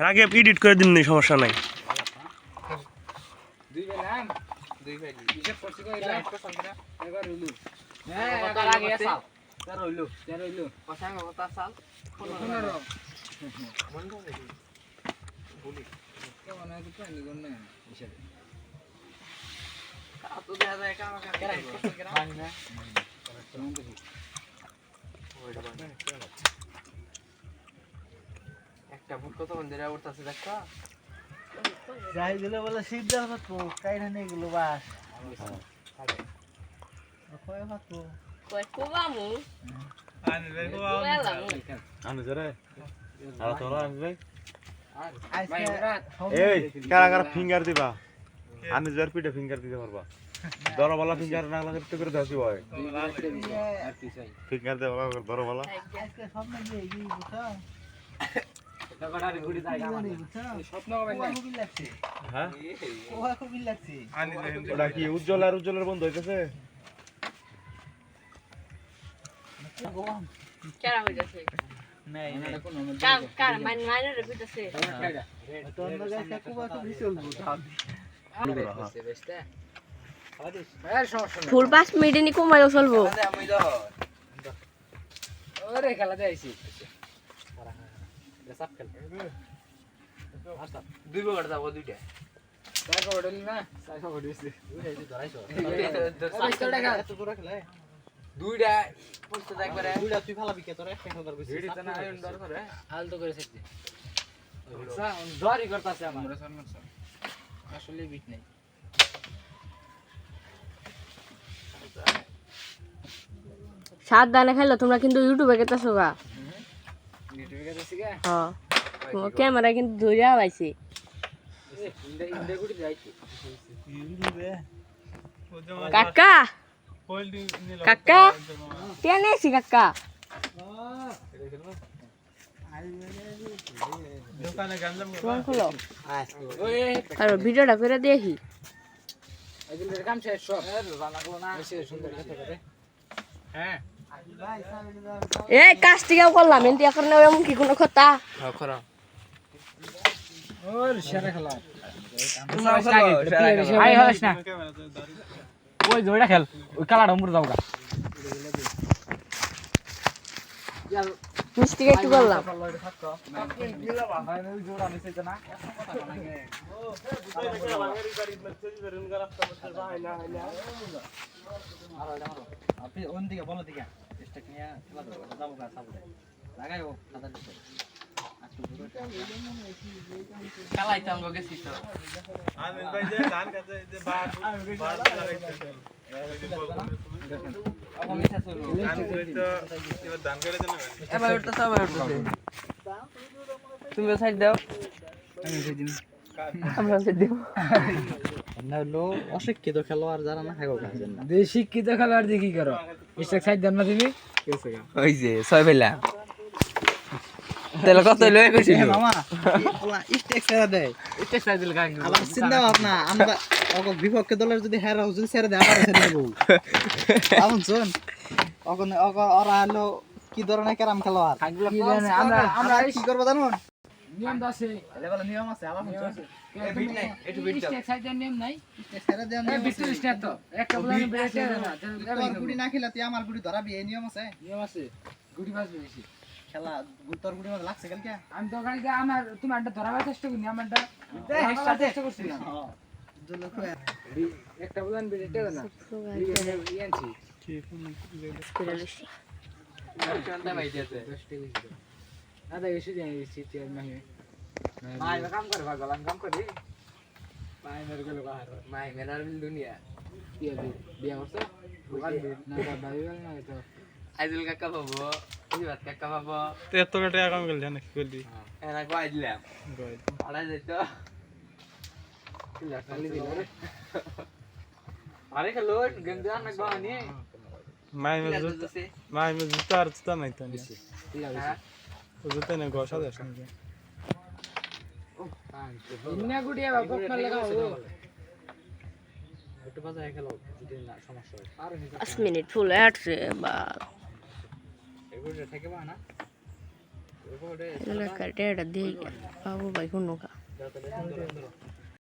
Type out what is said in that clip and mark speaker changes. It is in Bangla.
Speaker 1: আগে এডিট করে দিন নি সমস্যা নাই
Speaker 2: দুই ভাই নাম দুই ভাই হিসাব করছি কই এটা একটা সংখ্যা এবার হইলো হ্যাঁ এবার আগে সাল তার হইলো কথা কথা সাল 15 মন ধরে বলি কেমন আছে তো নিগন না হিসাবে তো দেখা যায় কাম কেরা কেরা পানি না কেমন দেখি ওইটা বানা একটা ভুল কত মন্দিরে উঠতাছে দেখো
Speaker 3: যাই গেলে বলে সিদ্ধ পাতবো কাইনা নেই গুলো বাস কয় পাতবো
Speaker 4: কয় কোবামু
Speaker 1: আনে জরে আর তোরা আনবে
Speaker 3: আজকে
Speaker 1: এই কারা কারা ফিঙ্গার দিবা আনে জর পিঠে ফিঙ্গার দিতে পারবা দরবালা ফিঙ্গার না লাগে তো করে দাসি হয় ফিঙ্গার দেওয়া দরবালা
Speaker 3: আজকে স্বপ্ন দিয়ে এই বুঝছো
Speaker 2: টাকাটার গুড়ি জায়গা মানে স্বপ্ন হবে না
Speaker 3: খুবই লাগছে
Speaker 1: হ্যাঁ
Speaker 3: ওয়া খুবই লাগছে
Speaker 1: ওটা কি উজ্জ্বল আর উজ্জ্বলের বন্ধ হইতেছে
Speaker 4: কেরা হইতাছে
Speaker 3: নাই নাই
Speaker 4: কার মাইনের রিপিটাছে
Speaker 3: তো অন্য গাছে কুবা তো বিচল বুঝাম
Speaker 4: ফুল 5 মিনিটে নি কমাইও চলবো
Speaker 2: আমি দাও ওরে খেলা যাইছি সাপ খেল আচ্ছা দুই বড় দাও দুইটা সাইকো বড়ল না সাইকো বড়িছে দুইটা ধরাইছো 500 টাকা এত করে খেলে দুইটা পয়সা দেখ করে
Speaker 3: দুইটা তুই ফালাবি কে তোর 1000 কইছিস
Speaker 2: ভিড় তো না আয়ন দর করে হাল তো করে সেটি আচ্ছা দরি করতেছে আমার আসলে বিট নাই
Speaker 4: সাত দানা খাইলো তোমরা কিন্তু ইউটিউবে গেতাছো গা
Speaker 2: ইউটিউবে গেছে গা
Speaker 4: হ্যাঁ তোমার ক্যামেরা কিন্তু ধরিয়া পাইছে
Speaker 2: ইন্দে গুড়ি যাইছি
Speaker 4: কাকা কাকা কেন এসি কাকা ফোন খুলো
Speaker 2: ওই
Speaker 4: আর ভিডিওটা করে দেখি
Speaker 2: এগুলোর কাম শেষ সব রান্নাগুলো না এসে সুন্দর খেতে করে হ্যাঁ
Speaker 4: এই কাজটিও করলাম এন্টি এখন এমন কি কোনো কথা
Speaker 2: হ্যাঁ খরা ওর সেরা খেলা আই হস না ওই জোড়া খেল ওই কালাটা মুড় দাও গা
Speaker 4: মিষ্টি একটু করলাম
Speaker 3: আপনি ওন দিকে বলো দিকে স্টেক নিয়ে খেলা দাও যাবো গা সাবো লাগাইও খাতা দিতে
Speaker 2: কালাইতাম গো গেছি তো
Speaker 1: আমি ভাই যে ধান কাটে যে বার লাগাইতে
Speaker 2: এখন মিঠা চলো
Speaker 1: ধান করে তো এবার ধান করে দেন
Speaker 2: এবার উঠতে সব উঠতে তুমি সাইড দাও আমি সেদিন
Speaker 4: আমরা দেব
Speaker 3: না হলো অশিক্ষিত খেলোয়াড় যারা না হাগো গাছেন না
Speaker 2: শিক্ষিত খেলোয়াড় দিয়ে কি করো স্টেক সাইড দাও না তুমি
Speaker 5: ওই যে ছয় বেলা তেল কত লয়ে কইছিল
Speaker 3: মামা ওলা স্টেক ছেড়ে দেয়
Speaker 2: স্টেক সাইড দিল গাঙ্গ
Speaker 3: আবার চিন্তা ভাবনা আমরা অগো বিপক্ষে দলের যদি হেরা যদি ছেড়ে দেয় আবার ছেড়ে দেবো আমন শুন অগো অগো ওরা হলো কি ধরনের ক্যারাম খেলোয়াড়
Speaker 2: কি জানে আমরা
Speaker 3: আমরা কি করবো জানুন
Speaker 2: নিয়ম আছে
Speaker 3: লেভেল নিয়ম আছে আবার
Speaker 2: এই বিট নাই একটু বিট দাও স্টেক সাইড নিয়ম নাই
Speaker 3: ছেড়ে দেন
Speaker 2: এই বিট স্টেক তো একটা বলানি বেটে না
Speaker 3: তোর গুড়ি না খেলে তুই আমার গুড়ি ধরাবি এই নিয়ম আছে
Speaker 2: নিয়ম আছে গুটি বাজবে বেশি
Speaker 3: খেলা তোর গুড়ি মধ্যে লাগছে কালকে
Speaker 2: আমি তো গাড়ি আমার তোমারটা ধরাবার চেষ্টা করি আমারটা চেষ্টা করছি একটা বলান বেটে না ইয়ানছি চন্তা ভাই দিতে আদা এসে যাই সিটি মাহি মাই কাম করে ভাগলাম কাম করি মাই মেরে গেল বাহার মাই মেরার বিল দুনিয়া বিয়া করছে না ভাই না তো আইজুল কাকা বাবু এই বাত কাকা বাবু
Speaker 1: তো এত টাকা কম গেল জানা কি করলি
Speaker 2: এনা কই দিলাম আড়াই যাইতো খালি দিল রে আরে খেলো গেম দেন না গানি
Speaker 1: মাই মে জুতা আর জুতা নাই তো
Speaker 2: হ্যাঁ
Speaker 1: জুতা না গোসা দেশ
Speaker 2: ইন্না গুডিয়া বাপ না লাগাও একটু বাজায় খেলো যদি না সমস্যা হয় আর
Speaker 4: 5 মিনিট ফুল আসছে বা
Speaker 2: এগুলো থেকে বা না
Speaker 4: কাটে এটা দিয়ে পাবো ভাই কোনো